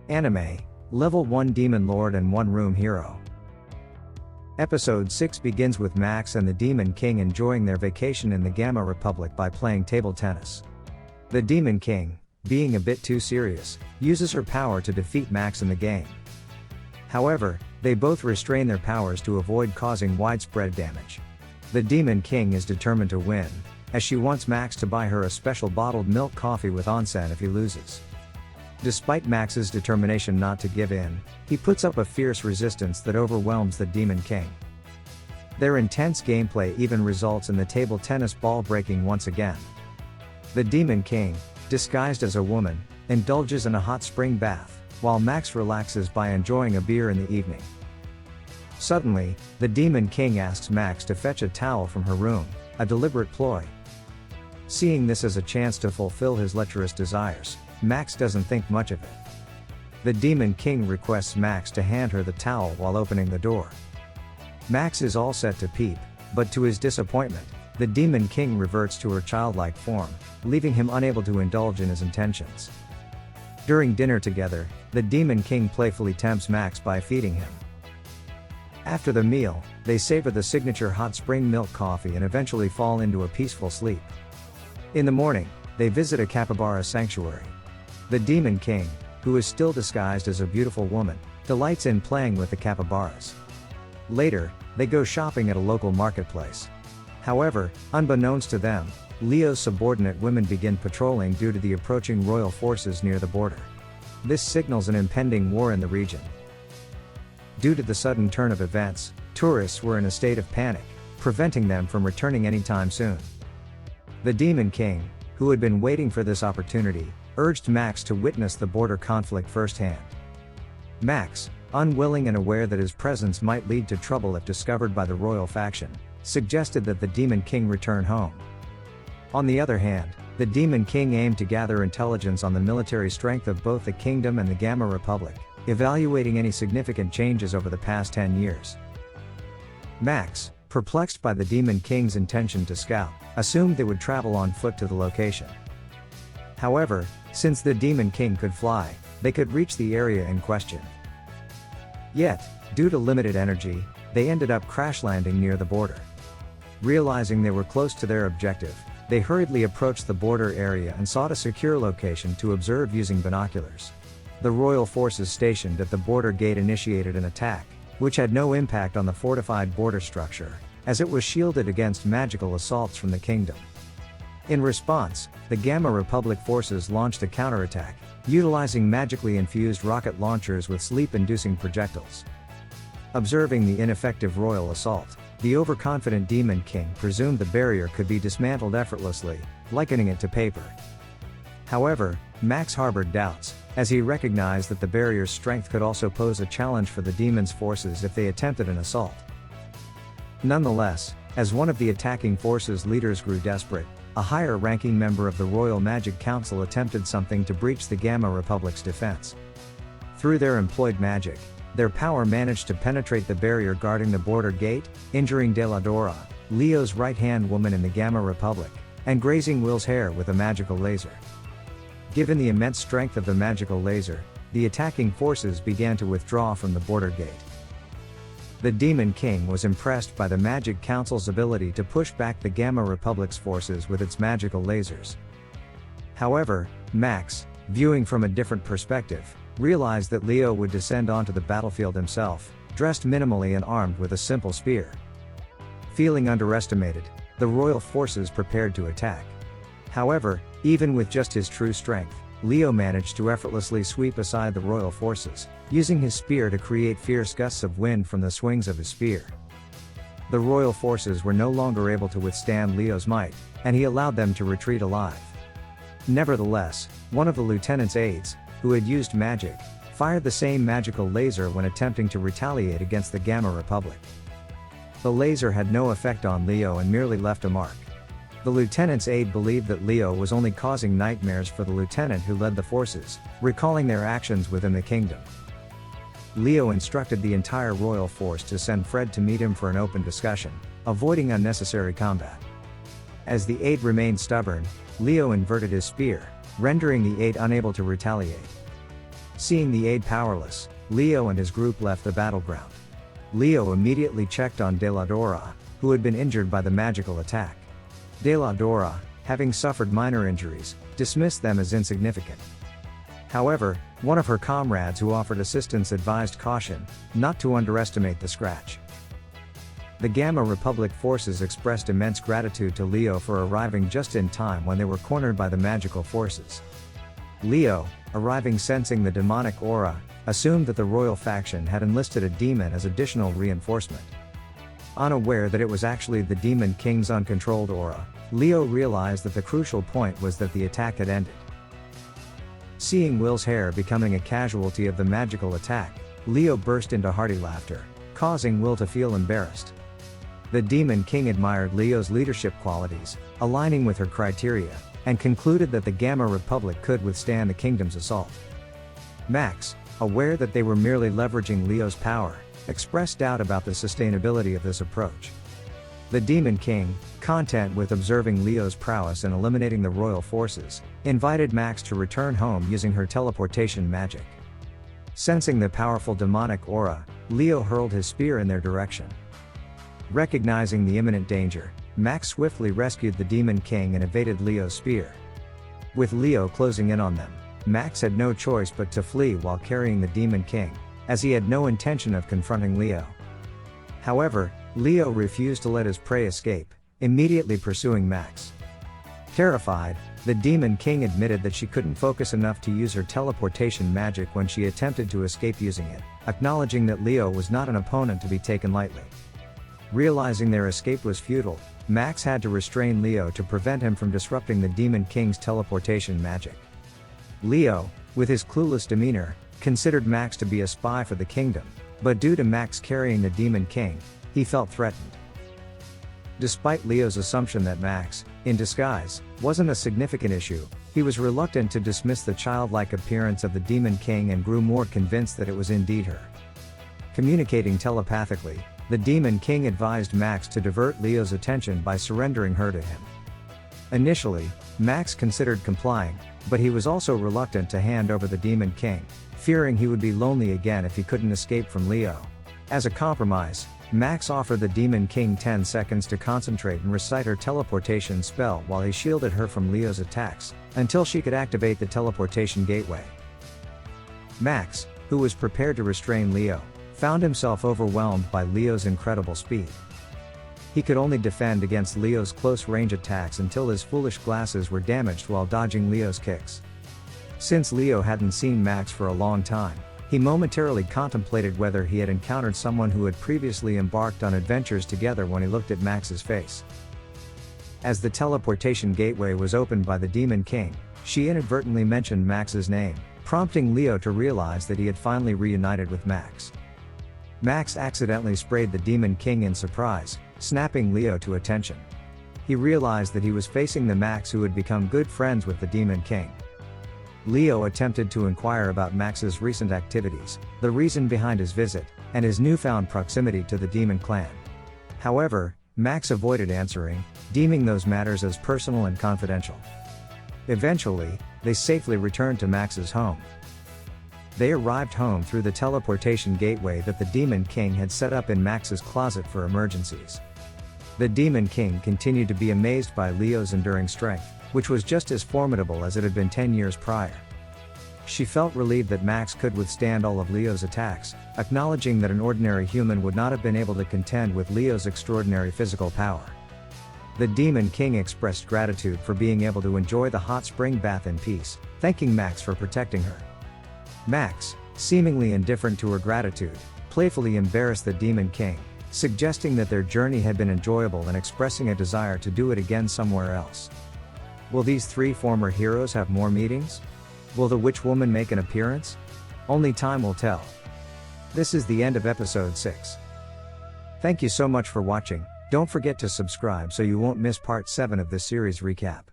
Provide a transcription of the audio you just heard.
Anime, Level 1 Demon Lord and One Room Hero. Episode 6 begins with Max and the Demon King enjoying their vacation in the Gamma Republic by playing table tennis. The Demon King, being a bit too serious, uses her power to defeat Max in the game. However, they both restrain their powers to avoid causing widespread damage. The Demon King is determined to win, as she wants Max to buy her a special bottled milk coffee with onsen if he loses. Despite Max's determination not to give in, he puts up a fierce resistance that overwhelms the Demon King. Their intense gameplay even results in the table tennis ball breaking once again. The Demon King, disguised as a woman, indulges in a hot spring bath, while Max relaxes by enjoying a beer in the evening. Suddenly, the Demon King asks Max to fetch a towel from her room, a deliberate ploy. Seeing this as a chance to fulfill his lecherous desires, Max doesn't think much of it. The Demon King requests Max to hand her the towel while opening the door. Max is all set to peep, but to his disappointment, the Demon King reverts to her childlike form, leaving him unable to indulge in his intentions. During dinner together, the Demon King playfully tempts Max by feeding him. After the meal, they savor the signature hot spring milk coffee and eventually fall into a peaceful sleep. In the morning, they visit a capybara sanctuary. The Demon King, who is still disguised as a beautiful woman, delights in playing with the capybaras. Later, they go shopping at a local marketplace. However, unbeknownst to them, Leo's subordinate women begin patrolling due to the approaching royal forces near the border. This signals an impending war in the region. Due to the sudden turn of events, tourists were in a state of panic, preventing them from returning anytime soon. The Demon King, who had been waiting for this opportunity, urged Max to witness the border conflict firsthand. Max, unwilling and aware that his presence might lead to trouble if discovered by the royal faction, suggested that the Demon King return home. On the other hand, the Demon King aimed to gather intelligence on the military strength of both the kingdom and the Gamma Republic, evaluating any significant changes over the past 10 years. Max, perplexed by the Demon King's intention to scout, assumed they would travel on foot to the location. However, since the Demon King could fly, they could reach the area in question. Yet, due to limited energy, they ended up crash landing near the border. Realizing they were close to their objective, they hurriedly approached the border area and sought a secure location to observe using binoculars. The royal forces stationed at the border gate initiated an attack, which had no impact on the fortified border structure, as it was shielded against magical assaults from the kingdom. In response, the Gamma Republic forces launched a counterattack, utilizing magically infused rocket launchers with sleep-inducing projectiles. Observing the ineffective royal assault, the overconfident Demon King presumed the barrier could be dismantled effortlessly, likening it to paper. However, Max harbored doubts, as he recognized that the barrier's strength could also pose a challenge for the demon's forces if they attempted an assault. Nonetheless, as one of the attacking forces' leaders grew desperate, a higher-ranking member of the Royal Magic Council attempted something to breach the Gamma Republic's defense. Through their employed magic, their power managed to penetrate the barrier guarding the border gate, injuring Deladora, Leo's right-hand woman in the Gamma Republic, and grazing Will's hair with a magical laser. Given the immense strength of the magical laser, the attacking forces began to withdraw from the border gate. The Demon King was impressed by the Magic Council's ability to push back the Gamma Republic's forces with its magical lasers. However, Max, viewing from a different perspective, realized that Leo would descend onto the battlefield himself, dressed minimally and armed with a simple spear. Feeling underestimated, the royal forces prepared to attack. However, even with just his true strength, Leo managed to effortlessly sweep aside the royal forces, using his spear to create fierce gusts of wind from the swings of his spear. The royal forces were no longer able to withstand Leo's might, and he allowed them to retreat alive. Nevertheless, one of the lieutenant's aides, who had used magic, fired the same magical laser when attempting to retaliate against the Gamma Republic. The laser had no effect on Leo and merely left a mark. The lieutenant's aide believed that Leo was only causing nightmares for the lieutenant who led the forces, recalling their actions within the kingdom. Leo instructed the entire royal force to send Fred to meet him for an open discussion, avoiding unnecessary combat. As the aide remained stubborn, Leo inverted his spear, rendering the aide unable to retaliate. Seeing the aid powerless, Leo and his group left the battleground. Leo immediately checked on De La Dora, who had been injured by the magical attack. De La Dora, having suffered minor injuries, dismissed them as insignificant. However, one of her comrades who offered assistance advised caution, not to underestimate the scratch. The Gamma Republic forces expressed immense gratitude to Leo for arriving just in time when they were cornered by the magical forces. Leo, arriving sensing the demonic aura, assumed that the royal faction had enlisted a demon as additional reinforcement. Unaware that it was actually the Demon King's uncontrolled aura, Leo realized that the crucial point was that the attack had ended. Seeing Will's hair becoming a casualty of the magical attack, Leo burst into hearty laughter, causing Will to feel embarrassed. The Demon King admired Leo's leadership qualities, aligning with her criteria, and concluded that the Gamma Republic could withstand the kingdom's assault. Max, aware that they were merely leveraging Leo's power, expressed doubt about the sustainability of this approach. The Demon King, content with observing Leo's prowess and eliminating the royal forces, invited Max to return home using her teleportation magic. Sensing the powerful demonic aura, Leo hurled his spear in their direction. Recognizing the imminent danger, Max swiftly rescued the Demon King and evaded Leo's spear. With Leo closing in on them, Max had no choice but to flee while carrying the Demon King, as he had no intention of confronting Leo. However, Leo refused to let his prey escape, immediately pursuing Max. Terrified, the Demon King admitted that she couldn't focus enough to use her teleportation magic when she attempted to escape using it, acknowledging that Leo was not an opponent to be taken lightly. Realizing their escape was futile, Max had to restrain Leo to prevent him from disrupting the Demon King's teleportation magic. Leo, with his clueless demeanor, considered Max to be a spy for the kingdom, but due to Max carrying the Demon King, he felt threatened. Despite Leo's assumption that Max, in disguise, wasn't a significant issue, he was reluctant to dismiss the childlike appearance of the Demon King and grew more convinced that it was indeed her. Communicating telepathically, the Demon King advised Max to divert Leo's attention by surrendering her to him. Initially, Max considered complying, but he was also reluctant to hand over the Demon King, fearing he would be lonely again if he couldn't escape from Leo. As a compromise, Max offered the Demon King 10 seconds to concentrate and recite her teleportation spell while he shielded her from Leo's attacks, until she could activate the teleportation gateway. Max, who was prepared to restrain Leo, found himself overwhelmed by Leo's incredible speed. He could only defend against Leo's close-range attacks until his foolish glasses were damaged while dodging Leo's kicks. Since Leo hadn't seen Max for a long time, he momentarily contemplated whether he had encountered someone who had previously embarked on adventures together when he looked at Max's face. As the teleportation gateway was opened by the Demon King, she inadvertently mentioned Max's name, prompting Leo to realize that he had finally reunited with Max. Max accidentally sprayed the Demon King in surprise, snapping Leo to attention. He realized that he was facing the Max who had become good friends with the Demon King. Leo attempted to inquire about Max's recent activities, the reason behind his visit, and his newfound proximity to the Demon Clan. However, Max avoided answering, deeming those matters as personal and confidential. Eventually, they safely returned to Max's home. They arrived home through the teleportation gateway that the Demon King had set up in Max's closet for emergencies. The Demon King continued to be amazed by Leo's enduring strength, which was just as formidable as it had been 10 years prior. She felt relieved that Max could withstand all of Leo's attacks, acknowledging that an ordinary human would not have been able to contend with Leo's extraordinary physical power. The Demon King expressed gratitude for being able to enjoy the hot spring bath in peace, thanking Max for protecting her. Max, seemingly indifferent to her gratitude, playfully embarrassed the Demon King, suggesting that their journey had been enjoyable and expressing a desire to do it again somewhere else. Will these three former heroes have more meetings? Will the Witch Woman make an appearance? Only time will tell. This is the end of episode 6. Thank you so much for watching. Don't forget to subscribe so you won't miss part 7 of this series recap.